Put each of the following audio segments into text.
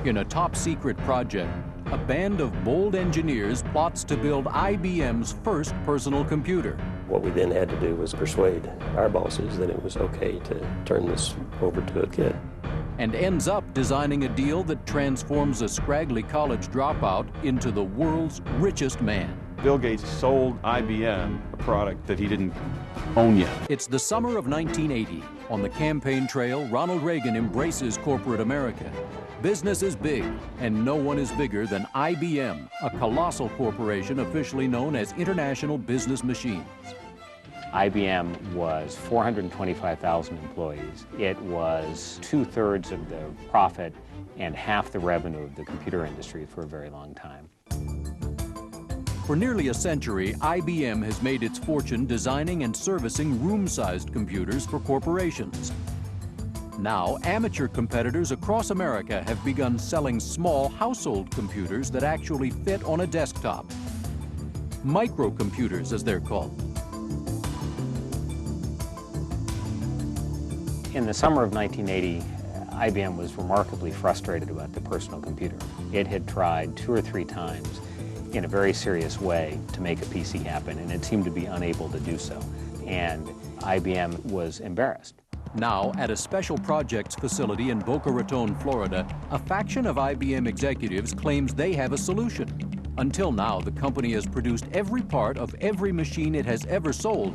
In a top-secret project, a band of bold engineers plots to build IBM's first personal computer. What we then had to do was persuade our bosses that it was okay to turn this over to a kid. And ends up designing a deal that transforms a scraggly college dropout into the world's richest man. Bill Gates sold IBM a product that he didn't own yet. It's the summer of 1980. On the campaign trail, Ronald Reagan embraces corporate America. Business is big, and no one is bigger than IBM, a colossal corporation officially known as International Business Machines. IBM was 425,000 employees. It was 2/3 of the profit and half the revenue of the computer industry for a very long time. For nearly a century, IBM has made its fortune designing and servicing room-sized computers for corporations. Now, amateur competitors across America have begun selling small household computers that actually fit on a desktop. Microcomputers, as they're called. In the summer of 1980, IBM was remarkably frustrated about the personal computer. It had tried 2 or 3 times in a very serious way to make a PC happen, and it seemed to be unable to do so. And IBM was embarrassed. Now, at a special projects facility in Boca Raton, Florida, a faction of IBM executives claims they have a solution. Until now, the company has produced every part of every machine it has ever sold.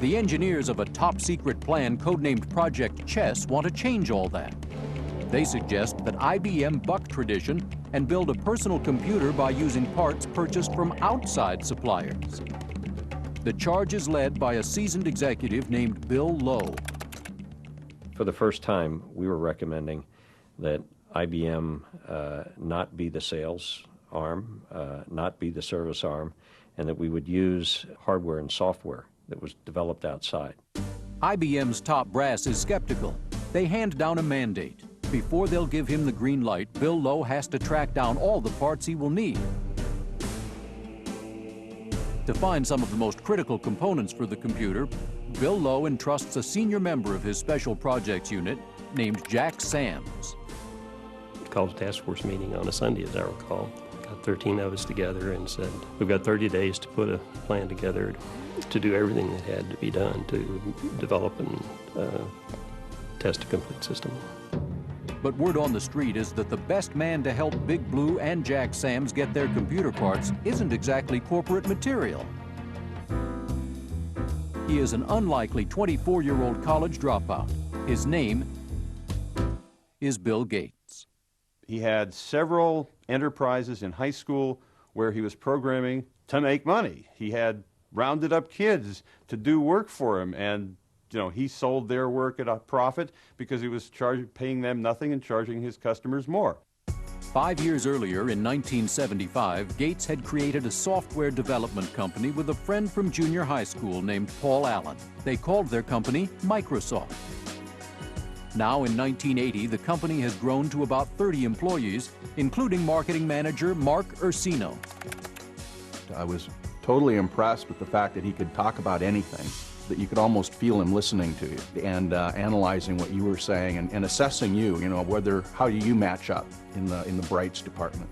The engineers of a top-secret plan codenamed Project Chess want to change all that. They suggest that IBM buck tradition and build a personal computer by using parts purchased from outside suppliers. The charge is led by a seasoned executive named Bill Lowe. For the first time, we were recommending that IBM not be the sales arm, not be the service arm, and that we would use hardware and software that was developed outside. IBM's top brass is skeptical. They hand down a mandate. Before they'll give him the green light, Bill Lowe has to track down all the parts he will need. To find some of the most critical components for the computer, Bill Lowe entrusts a senior member of his special projects unit named Jack Sams. Called a task force meeting on a Sunday, as I recall. Got 13 of us together and said, we've got 30 days to put a plan together to do everything that had to be done to develop and test a complete system. But word on the street is that the best man to help Big Blue and Jack Sams get their computer parts isn't exactly corporate material. He is an unlikely 24-year-old college dropout. His name is Bill Gates. He had several enterprises in high school where he was programming to make money. He had rounded up kids to do work for him, and he sold their work at a profit because he was paying them nothing and charging his customers more. 5 years earlier, in 1975, Gates had created a software development company with a friend from junior high school named Paul Allen. They called their company Microsoft. Now, in 1980, the company has grown to about 30 employees, including marketing manager Mark Ursino. I was totally impressed with the fact that he could talk about anything, that you could almost feel him listening to you and analyzing what you were saying and assessing you, how do you match up in the Brights department.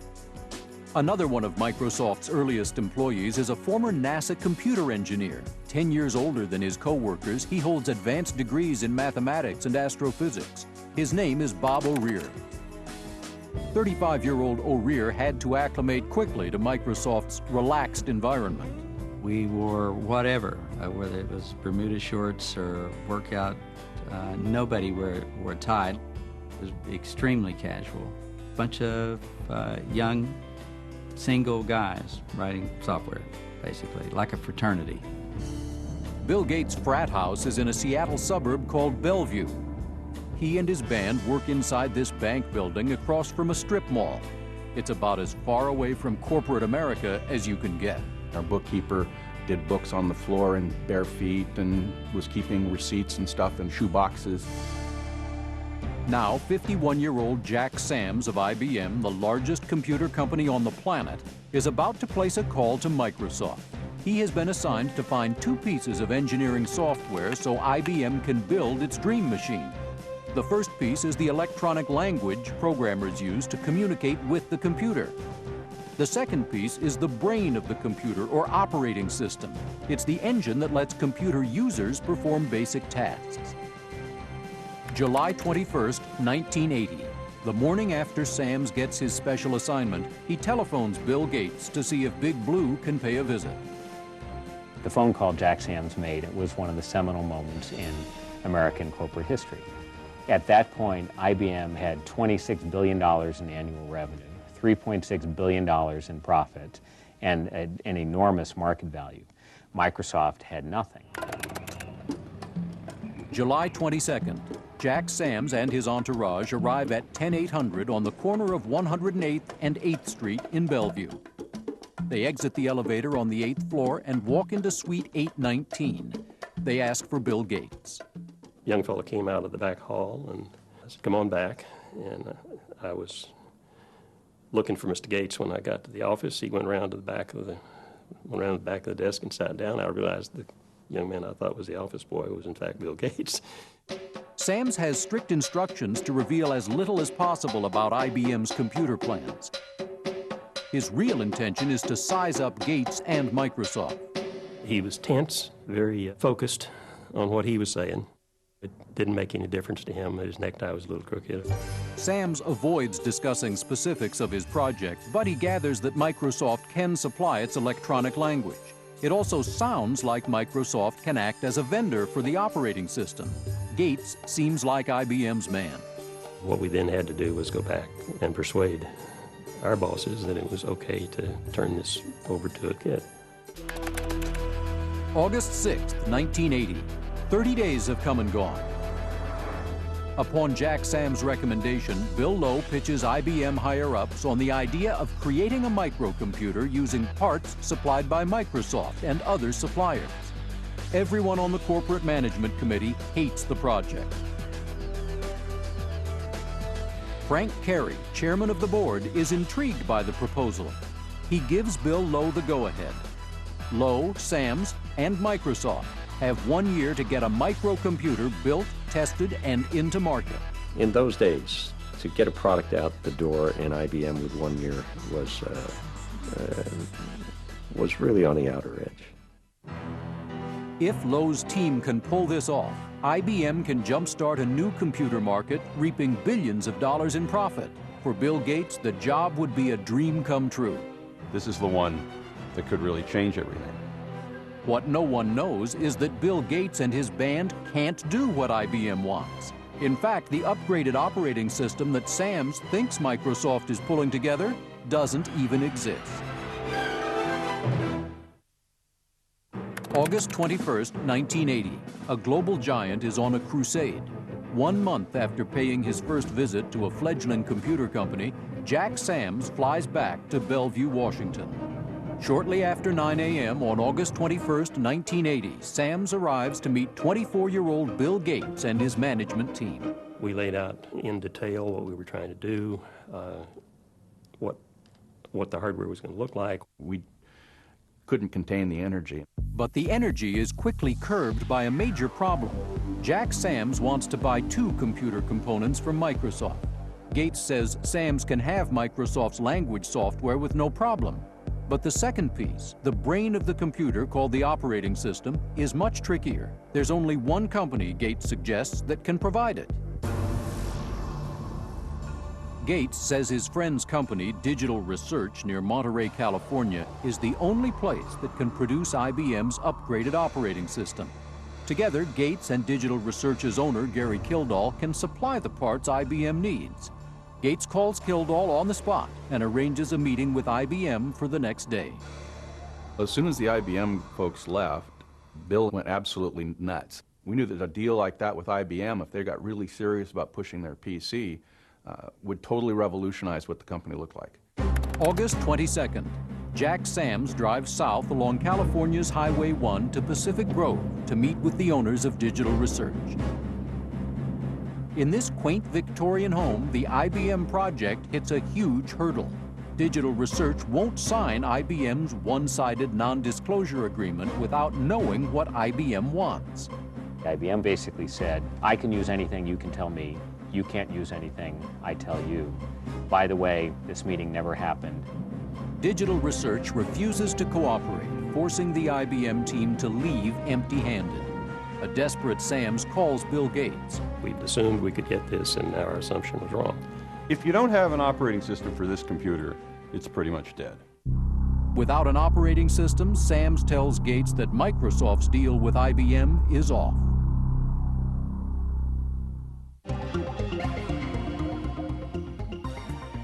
Another one of Microsoft's earliest employees is a former NASA computer engineer. 10 years older than his co-workers, he holds advanced degrees in mathematics and astrophysics. His name is Bob O'Rear. 35-year-old O'Rear had to acclimate quickly to Microsoft's relaxed environment. We wore whatever, whether it was Bermuda shorts or workout. Nobody wore a tie. It was extremely casual. Bunch of young, single guys writing software, basically, like a fraternity. Bill Gates' frat house is in a Seattle suburb called Bellevue. He and his band work inside this bank building across from a strip mall. It's about as far away from corporate America as you can get. Our bookkeeper did books on the floor in bare feet and was keeping receipts and stuff in shoe boxes. Now, 51-year-old Jack Sams of IBM, the largest computer company on the planet, is about to place a call to Microsoft. He has been assigned to find 2 pieces of engineering software so IBM can build its dream machine. The first piece is the electronic language programmers use to communicate with the computer. The second piece is the brain of the computer, or operating system. It's the engine that lets computer users perform basic tasks. July 21st, 1980. The morning after Sams gets his special assignment, he telephones Bill Gates to see if Big Blue can pay a visit. The phone call Jack Sams made, it was one of the seminal moments in American corporate history. At that point, IBM had $26 billion in annual revenue, $3.6 billion in profit, and an enormous market value. Microsoft had nothing. July 22nd, Jack Sams and his entourage arrive at 10800 on the corner of 108th and 8th Street in Bellevue. They exit the elevator on the 8th floor and walk into Suite 819. They ask for Bill Gates. Young fellow came out of the back hall and said, "Come on back." And I was looking for Mr. Gates when I got to the office. He went around to the back of the desk and sat down. I realized the young man I thought was the office boy was in fact Bill Gates. Sams has strict instructions to reveal as little as possible about IBM's computer plans. His real intention is to size up Gates and Microsoft. He was tense, very focused on what he was saying. It didn't make any difference to him. His necktie was a little crooked. Sams avoids discussing specifics of his project, but he gathers that Microsoft can supply its electronic language. It also sounds like Microsoft can act as a vendor for the operating system. Gates seems like IBM's man. What we then had to do was go back and persuade our bosses that it was okay to turn this over to a kid. August 6th, 1980. 30 days have come and gone. Upon Jack Sams' recommendation, Bill Lowe pitches IBM higher-ups on the idea of creating a microcomputer using parts supplied by Microsoft and other suppliers. Everyone on the corporate management committee hates the project. Frank Carey, chairman of the board, is intrigued by the proposal. He gives Bill Lowe the go-ahead. Lowe, Sams, and Microsoft have 1 year to get a microcomputer built, tested, and into market. In those days, to get a product out the door in IBM with 1 year was really on the outer edge. If Lowe's team can pull this off, IBM can jumpstart a new computer market, reaping billions of dollars in profit. For Bill Gates, the job would be a dream come true. This is the one that could really change everything. What no one knows is that Bill Gates and his band can't do what IBM wants. In fact, the upgraded operating system that Sams thinks Microsoft is pulling together doesn't even exist. August 21st, 1980. A global giant is on a crusade. 1 month after paying his first visit to a fledgling computer company, Jack Sams flies back to Bellevue, Washington. Shortly after 9 a.m. on August 21st, 1980, Sams arrives to meet 24-year-old Bill Gates and his management team. We laid out in detail what we were trying to do, what the hardware was going to look like. We couldn't contain the energy. But the energy is quickly curbed by a major problem. Jack Sams wants to buy 2 computer components from Microsoft. Gates says Sams can have Microsoft's language software with no problem. But the second piece, the brain of the computer called the operating system, is much trickier. There's only one company, Gates suggests, that can provide it. Gates says his friend's company, Digital Research, near Monterey, California, is the only place that can produce IBM's upgraded operating system. Together, Gates and Digital Research's owner, Gary Kildall, can supply the parts IBM needs. Gates calls Kildall on the spot and arranges a meeting with IBM for the next day. As soon as the IBM folks left, Bill went absolutely nuts. We knew that a deal like that with IBM, if they got really serious about pushing their PC, would totally revolutionize what the company looked like. August 22nd, Jack Sams drives south along California's Highway 1 to Pacific Grove to meet with the owners of Digital Research. In this quaint Victorian home, the IBM project hits a huge hurdle. Digital Research won't sign IBM's one-sided non-disclosure agreement without knowing what IBM wants. IBM basically said, I can use anything you can tell me, You can't use anything I tell you. By the way, this meeting never happened. Digital Research refuses to cooperate, forcing the IBM team to leave empty-handed. A desperate Sams calls Bill Gates. We'd assumed we could get this, and our assumption was wrong. If you don't have an operating system for this computer, it's pretty much dead. Without an operating system, Sams tells Gates that Microsoft's deal with IBM is off.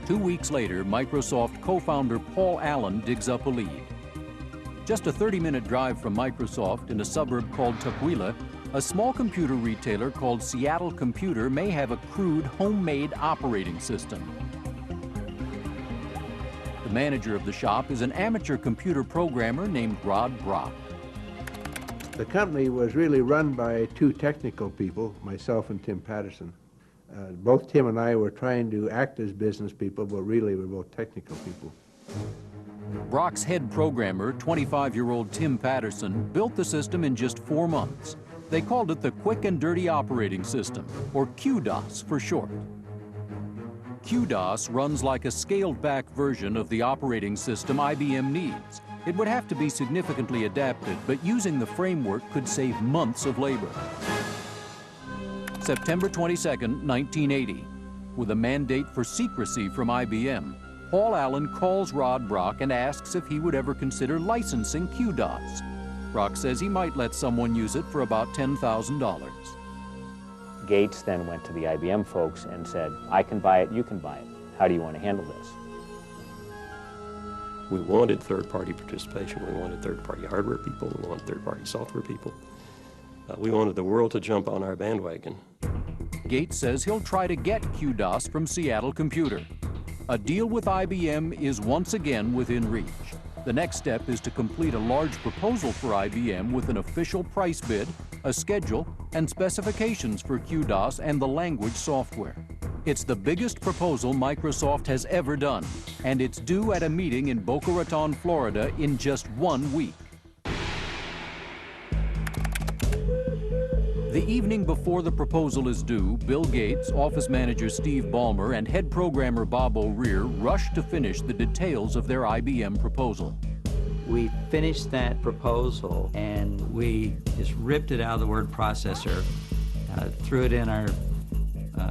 Two weeks later, Microsoft co-founder Paul Allen digs up a lead. Just a 30-minute drive from Microsoft in a suburb called Tukwila, a small computer retailer called Seattle Computer may have a crude homemade operating system. The manager of the shop is an amateur computer programmer named Rod Brock. The company was really run by two technical people, myself and Tim Patterson. Both Tim and I were trying to act as business people, but really we're both technical people. Brock's head programmer, 25-year-old Tim Patterson, built the system in just 4 months. They called it the Quick and Dirty Operating System, or QDOS for short. QDOS runs like a scaled-back version of the operating system IBM needs. It would have to be significantly adapted, but using the framework could save months of labor. September 22, 1980. With a mandate for secrecy from IBM, Paul Allen calls Rod Brock and asks if he would ever consider licensing QDOS. Brock says he might let someone use it for about $10,000. Gates then went to the IBM folks and said, I can buy it, you can buy it. How do you want to handle this? We wanted third-party participation. We wanted third-party hardware people. We wanted third-party software people. We wanted the world to jump on our bandwagon. Gates says he'll try to get QDOS from Seattle Computer. A deal with IBM is once again within reach. The next step is to complete a large proposal for IBM with an official price bid, a schedule, and specifications for QDOS and the language software. It's the biggest proposal Microsoft has ever done, and it's due at a meeting in Boca Raton, Florida in just 1 week. The evening before the proposal is due, Bill Gates, office manager Steve Ballmer, and head programmer Bob O'Rear rush to finish the details of their IBM proposal. We finished that proposal and we just ripped it out of the word processor, threw it in our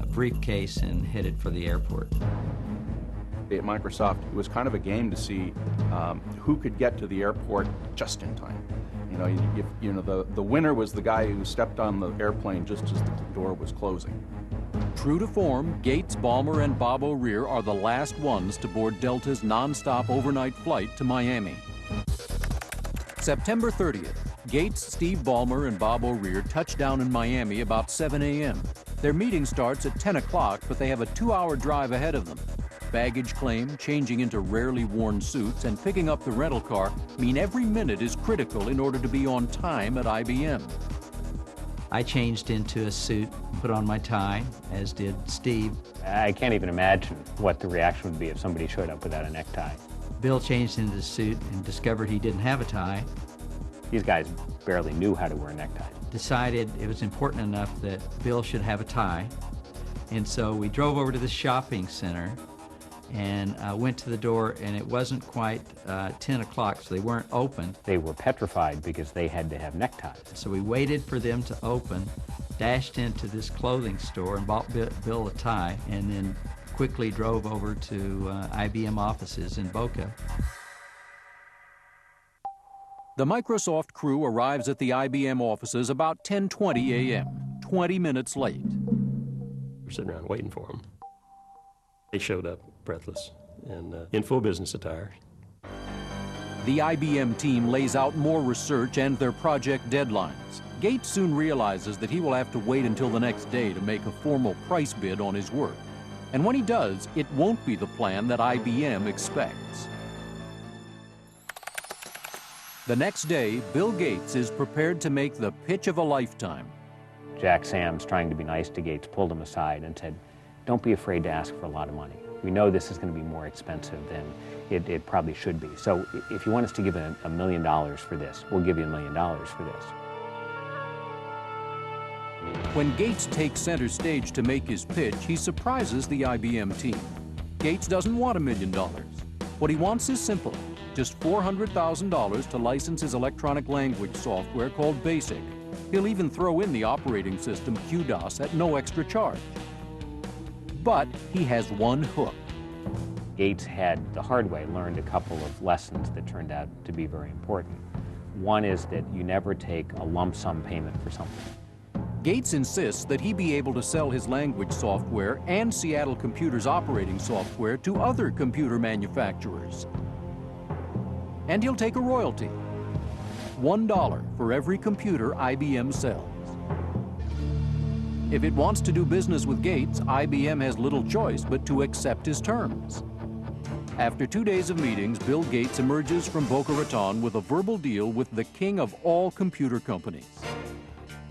briefcase and headed for the airport. At Microsoft, it was kind of a game to see who could get to the airport just in time. The winner was the guy who stepped on the airplane just as the door was closing. True to form, Gates, Ballmer, and Bob O'Rear are the last ones to board Delta's non-stop overnight flight to Miami. September 30th, Gates, Steve Ballmer, and Bob O'Rear touch down in Miami about 7 a.m. Their meeting starts at 10 o'clock, but they have a 2-hour drive ahead of them. Baggage claim, changing into rarely worn suits, and picking up the rental car mean every minute is critical in order to be on time at IBM. I changed into a suit, put on my tie, as did Steve. I can't even imagine what the reaction would be if somebody showed up without a necktie. Bill changed into the suit and discovered he didn't have a tie. These guys barely knew how to wear neckties. Decided it was important enough that Bill should have a tie. And so we drove over to the shopping center and went to the door, and it wasn't quite 10 o'clock, so they weren't open. They were petrified because they had to have neckties. So we waited for them to open, dashed into this clothing store and bought Bill a tie, and then quickly drove over to IBM offices in Boca. The Microsoft crew arrives at the IBM offices about 10:20 a.m., 20 minutes late. We're sitting around waiting for them. They showed up breathless and in full business attire. The IBM team lays out more research and their project deadlines. Gates soon realizes that he will have to wait until the next day to make a formal price bid on his work. And when he does, it won't be the plan that IBM expects. The next day, Bill Gates is prepared to make the pitch of a lifetime. Jack Sams, trying to be nice to Gates, pulled him aside and said, don't be afraid to ask for a lot of money. We know this is going to be more expensive than it probably should be. So if you want us to give $1 million for this, we'll give you $1 million for this. When Gates takes center stage to make his pitch, he surprises the IBM team. Gates doesn't want $1 million. What he wants is simple, just $400,000 to license his electronic language software called BASIC. He'll even throw in the operating system QDOS at no extra charge. But he has one hook. Gates had, the hard way, learned a couple of lessons that turned out to be very important. One is that you never take a lump sum payment for something. Gates insists that he be able to sell his language software and Seattle Computer's operating software to other computer manufacturers. And he'll take a royalty, $1 for every computer IBM sells. If it wants to do business with Gates, IBM has little choice but to accept his terms. After 2 days of meetings, Bill Gates emerges from Boca Raton with a verbal deal with the king of all computer companies.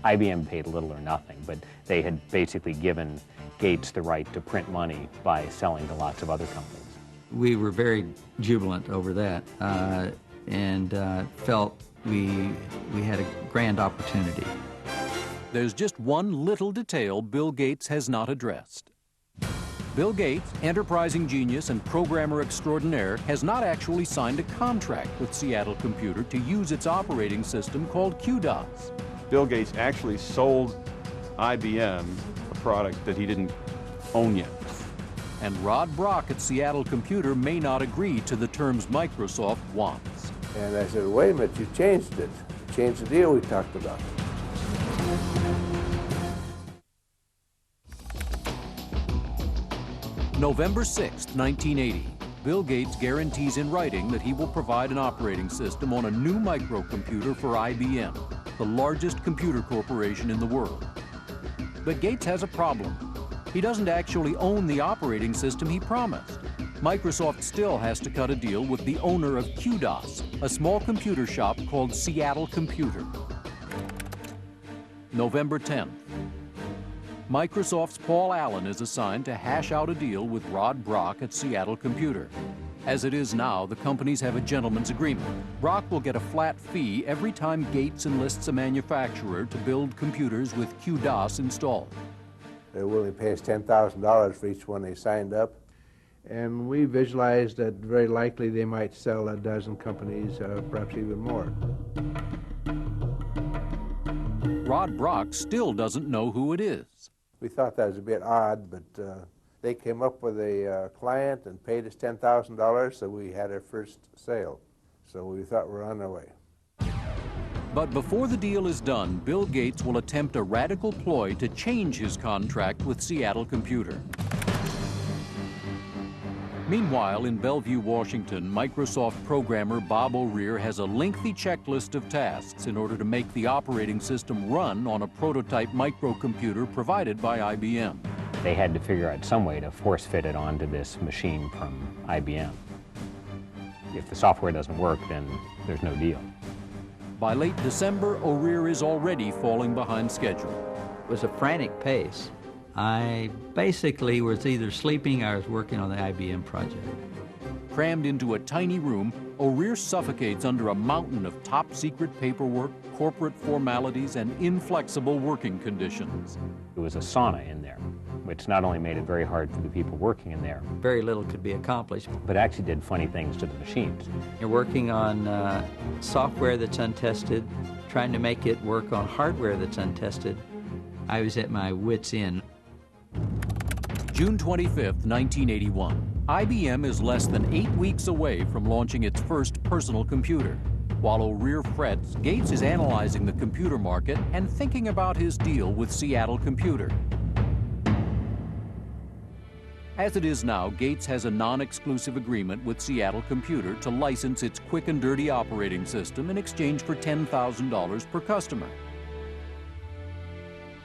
IBM paid little or nothing, but they had basically given Gates the right to print money by selling to lots of other companies. We were very jubilant over that and felt we had a grand opportunity. There's just one little detail Bill Gates has not addressed. Bill Gates, enterprising genius and programmer extraordinaire, has not actually signed a contract with Seattle Computer to use its operating system called QDOS. Bill Gates actually sold IBM a product that he didn't own yet. And Rod Brock at Seattle Computer may not agree to the terms Microsoft wants. And I said, wait a minute, you changed it. Changed the deal we talked about. November 6, 1980, Bill Gates guarantees in writing that he will provide an operating system on a new microcomputer for IBM, the largest computer corporation in the world. But Gates has a problem. He doesn't actually own the operating system he promised. Microsoft still has to cut a deal with the owner of QDOS, a small computer shop called Seattle Computer. November 10th. Microsoft's Paul Allen is assigned to hash out a deal with Rod Brock at Seattle Computer. As it is now, the companies have a gentleman's agreement. Brock will get a flat fee every time Gates enlists a manufacturer to build computers with QDOS installed. They're willing to pay us $10,000 for each one they signed up. And we visualized that very likely they might sell a dozen companies, perhaps even more. Rod Brock still doesn't know who it is. We thought that was a bit odd, but they came up with a client and paid us $10,000, so we had our first sale. So we thought we're on our way. But before the deal is done, Bill Gates will attempt a radical ploy to change his contract with Seattle Computer. Meanwhile, in Bellevue, Washington, Microsoft programmer Bob O'Rear has a lengthy checklist of tasks in order to make the operating system run on a prototype microcomputer provided by IBM. They had to figure out some way to force fit it onto this machine from IBM. If the software doesn't work, then there's no deal. By late December, O'Rear is already falling behind schedule. It was a frantic pace. I basically was either sleeping or I was working on the IBM project. Crammed into a tiny room, O'Rear suffocates under a mountain of top-secret paperwork, corporate formalities, and inflexible working conditions. It was a sauna in there, which not only made it very hard for the people working in there, Very little could be accomplished. but actually did funny things to the machines. You're working on software that's untested, trying to make it work on hardware that's untested. I was at my wit's end. June 25th, 1981. IBM is less than 8 weeks away from launching its first personal computer. While O'Rear frets, Gates is analyzing the computer market and thinking about his deal with Seattle Computer. As it is now, Gates has a non-exclusive agreement with Seattle Computer to license its quick and dirty operating system in exchange for $10,000 per customer.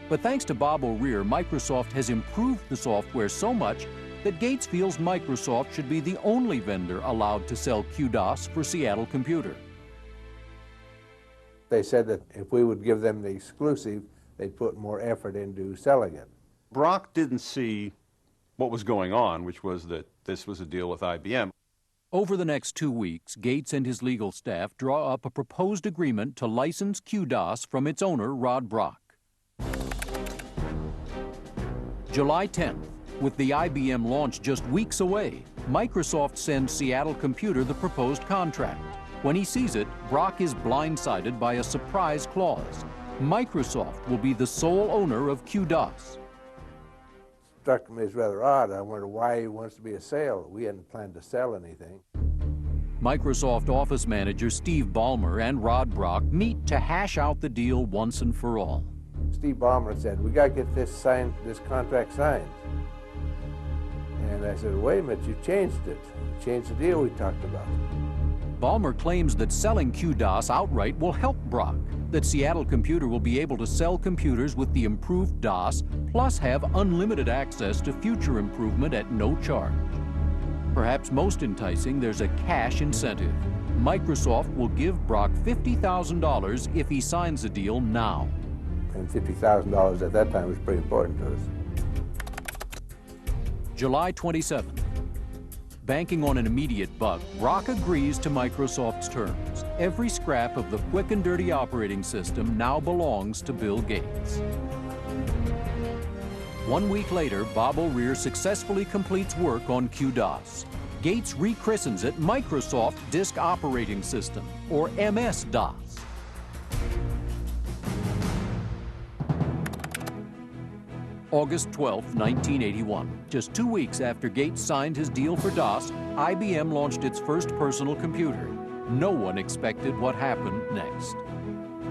But thanks to Bob O'Rear, Microsoft has improved the software so much that Gates feels Microsoft should be the only vendor allowed to sell QDOS for Seattle Computer. They said that if we would give them the exclusive, they'd put more effort into selling it. Brock didn't see what was going on, which was that this was a deal with IBM. Over the next 2 weeks, Gates and his legal staff draw up a proposed agreement to license QDOS from its owner, Rod Brock. July 10th, with the IBM launch just weeks away, Microsoft sends Seattle Computer the proposed contract. When he sees it, Brock is blindsided by a surprise clause. Microsoft will be the sole owner of QDOS. Struck me as rather odd. I wondered why he wants to be a sale. We hadn't planned to sell anything. Microsoft Office manager Steve Ballmer and Rod Brock meet to hash out the deal once and for all. Steve Ballmer said, "We got to get this contract signed." And I said, "Wait a minute, you changed it. You changed the deal we talked about." Ballmer claims that selling QDOS outright will help Brock, that Seattle Computer will be able to sell computers with the improved DOS, plus have unlimited access to future improvement at no charge. Perhaps most enticing, there's a cash incentive. Microsoft will give Brock $50,000 if he signs the deal now. And $50,000 at that time was pretty important to us. July 27th. Banking on an immediate buck, Brock agrees to Microsoft's terms. Every scrap of the quick and dirty operating system now belongs to Bill Gates. 1 week later, Bob O'Rear successfully completes work on QDOS. Gates rechristens it Microsoft Disk Operating System, or MS-DOS. August 12, 1981. Just 2 weeks after Gates signed his deal for DOS, IBM launched its first personal computer. No one expected what happened next.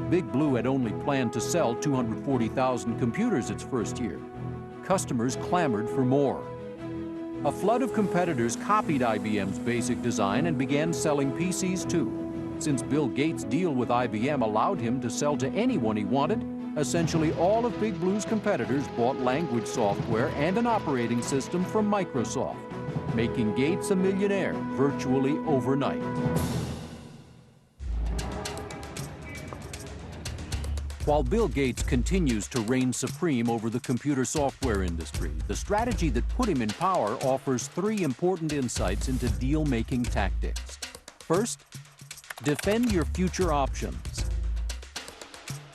Big Blue had only planned to sell 240,000 computers its first year. Customers clamored for more. A flood of competitors copied IBM's basic design and began selling PCs too. Since Bill Gates' deal with IBM allowed him to sell to anyone he wanted, essentially all of Big Blue's competitors bought language software and an operating system from Microsoft, making Gates a millionaire virtually overnight. While Bill Gates continues to reign supreme over the computer software industry, the strategy that put him in power offers 3 important insights into deal-making tactics. First, defend your future options.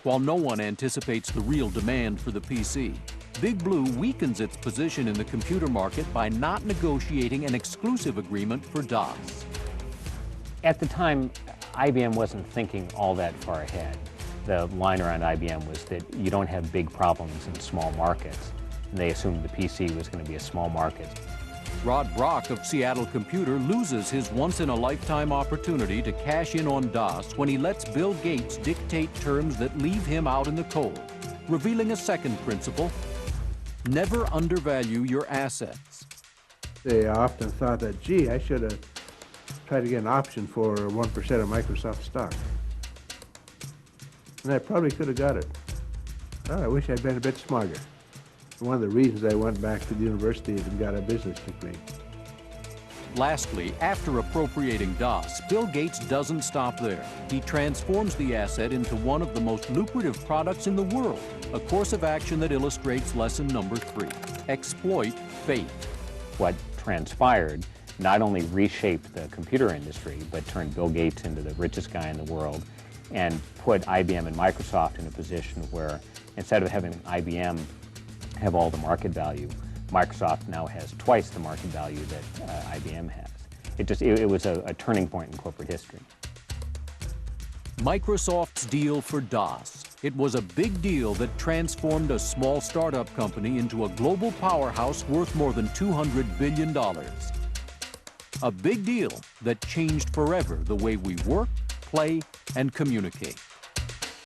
While no one anticipates the real demand for the PC, Big Blue weakens its position in the computer market by not negotiating an exclusive agreement for DOS. At the time, IBM wasn't thinking all that far ahead. The line around IBM was that you don't have big problems in small markets, and they assumed the PC was going to be a small market. Rod Brock of Seattle Computer loses his once-in-a-lifetime opportunity to cash in on DOS when he lets Bill Gates dictate terms that leave him out in the cold, revealing a second principle: never undervalue your assets. They often thought that, gee, I should have tried to get an option for 1% of Microsoft stock. And I probably could have got it. Oh, I wish I'd been a bit smarter. One of the reasons I went back to the university and got a business degree. Lastly, after appropriating DOS, Bill Gates doesn't stop there. He transforms the asset into one of the most lucrative products in the world, a course of action that illustrates lesson number 3. Exploit fate. What transpired not only reshaped the computer industry, but turned Bill Gates into the richest guy in the world and put IBM and Microsoft in a position where instead of having IBM have all the market value, Microsoft now has twice the market value that IBM has. It was a turning point in corporate history. Microsoft's deal for DOS. It was a big deal that transformed a small startup company into a global powerhouse worth more than $200 billion. A big deal that changed forever the way we work, play, and communicate.